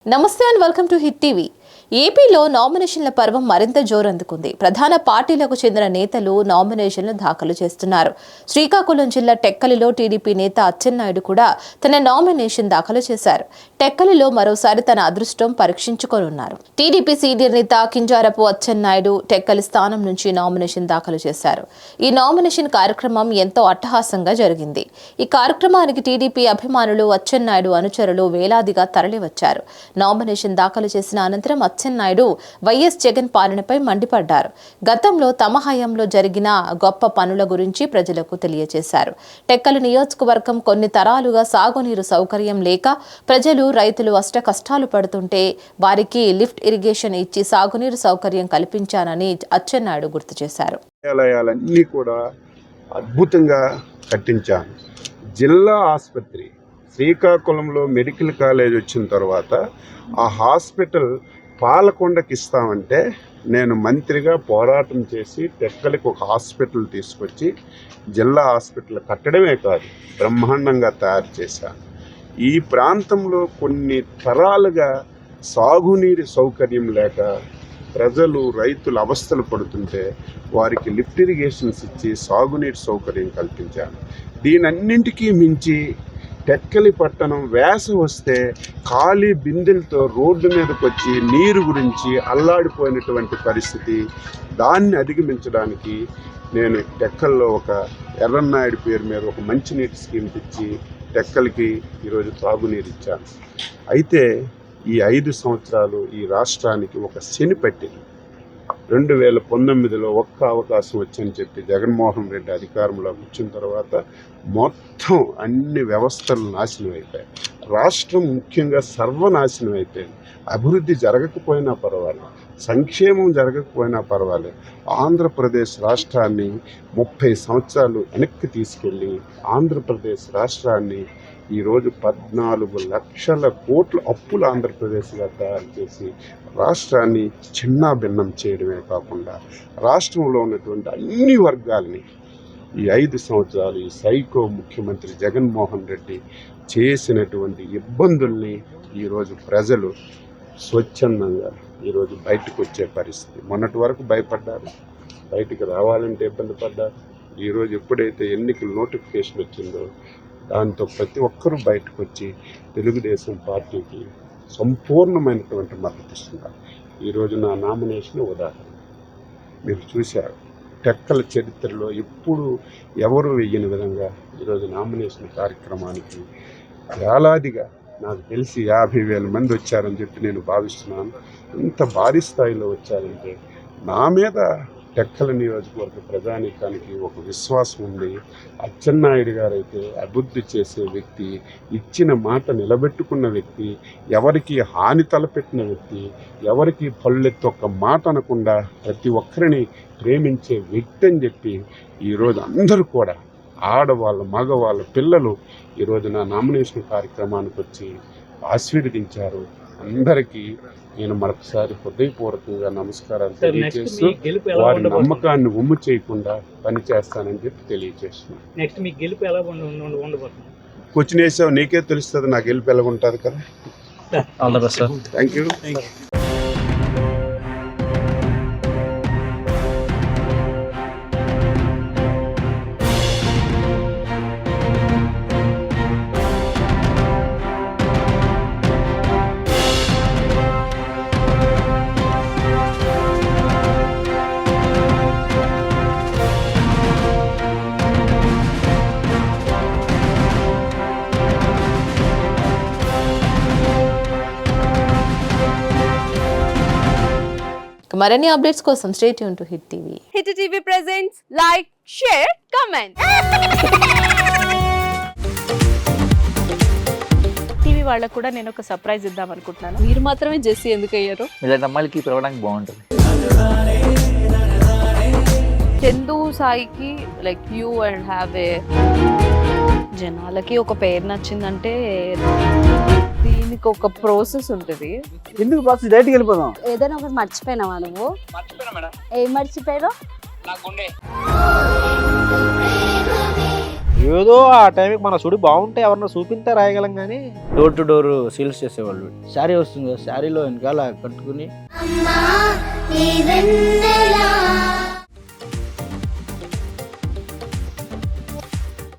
నమస్తే and welcome to hit TV. ఏపీలో నామినేషన్ల పర్వం మరింత జోరందుకుంది. ప్రధాన పార్టీలకు చెందిన నేతలు నామినేషన్లు దాఖలు చేస్తున్నారు. శ్రీకాకుళం జిల్లా టెక్కలిలో టీడీపీ నేత అచ్చెన్నాయుడు కూడా తన నామినేషన్ దాఖలు చేశారు. టెక్కలిలో మరోసారి తన అదృష్టం పరీక్షించుకోనున్నారు. టీడీపీ సీనియర్ నేత కింజారపు అచ్చెన్నాయుడు టెక్కలి స్థానం నుంచి నామినేషన్ దాఖలు చేశారు. ఈ నామినేషన్ కార్యక్రమం ఎంతో అట్టహాసంగా జరిగింది. ఈ కార్యక్రమానికి టీడీపీ అభిమానులు, అచ్చెన్నాయుడు అనుచరులు వేలాదిగా తరలివచ్చారు. నామినేషన్ దాఖలు చేసిన అనంతరం అచ్చెన్నాయుడు వైఎస్ జగన్ పాలనపై మండిపడ్డారు. గతంలో తమ హయాంలో జరిగిన గొప్ప పనుల గురించి ప్రజలకు తెలియజేశారు. టెక్కలి నియోజకవర్గం కొన్ని తరాలుగా సాగునీరు సౌకర్యం లేక ప్రజలు, రైతులు అష్ట కష్టాలు పడుతుంటే వారికి లిఫ్ట్ ఇరిగేషన్ ఇచ్చి సాగునీరు సౌకర్యం కల్పించానని అచ్చెన్నాయుడు గుర్తు చేశారు. దేవాలయాలన్నీ కూడా అద్భుతంగా కట్టించాను. జిల్లా ఆసుపత్రి శ్రీకాకుళంలో మెడికల్ కాలేజ్ వచ్చిన తర్వాత ఆ హాస్పిటల్ పాలకొండకి ఇస్తామంటే నేను మంత్రిగా పోరాటం చేసి టెక్కలికి ఒక హాస్పిటల్ తీసుకొచ్చి జిల్లా హాస్పిటల్ కట్టడమే కాదు బ్రహ్మాండంగా తయారు చేశాను. ఈ ప్రాంతంలో కొన్ని తరాలుగా సాగునీరు సౌకర్యం లేక ప్రజలు, రైతులు అవస్థలు పడుతుంటే వారికి లిఫ్ట్ ఇరిగేషన్స్ ఇచ్చి సాగునీరు సౌకర్యం కల్పించాను. దీనన్నింటికీ మించి టెక్కలి పట్టణం వేసవి వస్తే ఖాళీ బిందెలతో రోడ్డు మీదకి వచ్చి నీరు గురించి అల్లాడిపోయినటువంటి పరిస్థితి. దాన్ని అధిగమించడానికి నేను టెక్కల్లో ఒక ఎర్రన్నాయుడు పేరు మీద ఒక మంచినీటి స్కీమ్ తెచ్చి టెక్కలికి ఈరోజు తాగునీరు ఇచ్చాను. అయితే ఈ 5 సంవత్సరాలు ఈ రాష్ట్రానికి ఒక శని పట్టింది. 2019లో ఒక్క అవకాశం వచ్చని చెప్పి జగన్మోహన్ రెడ్డి అధికారంలోకి వచ్చిన తర్వాత మొత్తం అన్ని వ్యవస్థలు నాశనం అయిపోయాయి. రాష్ట్రం ముఖ్యంగా సర్వనాశనం అయిపోయింది. అభివృద్ధి జరగకపోయినా పర్వాలేదు, సంక్షేమం జరగకపోయినా పర్వాలేదు. ఆంధ్రప్రదేశ్ రాష్ట్రాన్ని 30 సంవత్సరాలు వెనక్కి తీసుకెళ్ళి ఆంధ్రప్రదేశ్ రాష్ట్రాన్ని ఈరోజు 14 లక్షల కోట్ల అప్పులు ఆంధ్రప్రదేశ్గా తయారు చేసి రాష్ట్రాన్ని చిన్నాభిన్నం చేయడమే కాకుండా రాష్ట్రంలో ఉన్నటువంటి అన్ని వర్గాలని ఈ 5 సంవత్సరాలు ఈ సైకో ముఖ్యమంత్రి జగన్మోహన్ రెడ్డి చేసినటువంటి ఇబ్బందుల్ని ఈరోజు ప్రజలు స్వచ్ఛందంగా ఈరోజు బయటకు వచ్చే పరిస్థితి. మొన్నటి వరకు భయపడ్డారు, బయటికి రావాలంటే ఇబ్బంది పడ్డారు. ఈరోజు ఎప్పుడైతే ఎన్నికల నోటిఫికేషన్ వచ్చిందో దాంతో ప్రతి ఒక్కరూ బయటకు వచ్చి తెలుగుదేశం పార్టీకి సంపూర్ణమైనటువంటి మద్దతు ఇస్తున్నారు. ఈరోజు నా నామినేషన్ ఉదాహరణ మీరు చూశారు. టెక్కల చరిత్రలో ఎప్పుడు ఎవరు వెయ్యని విధంగా ఈరోజు నామినేషన్ కార్యక్రమానికి వేలాదిగా, నాకు తెలిసి 50,000 మంది వచ్చారని చెప్పి నేను భావిస్తున్నాను. ఇంత భారీ స్థాయిలో వచ్చారంటే నా మీద టెక్కల నియోజకవర్గ ప్రజానీకానికి ఒక విశ్వాసం ఉంది. అచ్చెన్నాయుడు గారైతే అభివృద్ధి చేసే వ్యక్తి, ఇచ్చిన మాట నిలబెట్టుకున్న వ్యక్తి, ఎవరికి హాని తలపెట్టిన వ్యక్తి, ఎవరికి పళ్ళెత్తి ఒక్క మాట అనకుండా ప్రతి ఒక్కరిని ప్రేమించే వ్యక్తి అని చెప్పి ఈరోజు అందరూ కూడా ఆడవాళ్ళు, మగవాళ్ళు, పిల్లలు ఈరోజు నా నామినేషన్ కార్యక్రమానికి వచ్చి ఆశీర్వదించారు. అందరికీ నేను మరొకసారి హృదయపూర్వకంగా నమస్కారాలు తెలియజేస్తూ వారి నమ్మకాన్ని ఉమ్ము చేయకుండా పనిచేస్తానని చెప్పి తెలియజేస్తున్నాను. నెక్స్ట్ మీ గెలుపు ఎలా ఉండబోతుంది? క్వశ్చన్ వేసావు, నీకే తెలుస్తుంది నా గెలుపు ఎలా ఉంటుంది కదా. All the best sir. Thank you. మరిన్ని అప్డేట్స్ కోసం stay tune to hit TV. Hit TV presents like, share, comment. TV వాళ్ళకు కూడా నేను ఒక సర్ప్రైజ్ ఇద్దాం అనుకుంటున్నాను. మీరు మాత్రమే జెస్సీ ఎందుకు అయ్యారు? ఇలాంటి అమ్మాయిలకి పిలవడానికి బాగుంటుంది. చందు సాయికి like you and have a జనాలకి ఒక పేరు నచ్చిందంటే దీనికి ఒక ప్రాసెస్ ఉంటుంది. ఎందుకు ప్రాసెస్ డైరెక్ట్గా వెళ్ళిపోదాం. ఏదైనా ఒకటి మర్చిపోయినావా నువ్వు? మర్చిపోయినా మేడం. ఏం మర్చిపోయావు? నా గుండె. ఏదో ఆ టైంకి మన సుడి బాగుంటే ఎవరన్నా చూపిస్తే రాయగలం కానీ డోర్ టు డోర్ సేల్స్ చేసేవాళ్ళు. శారీ వస్తుంది కదా, శారీలో వెనకాల కట్టుకుని అమ్మా నీ వెన్నెల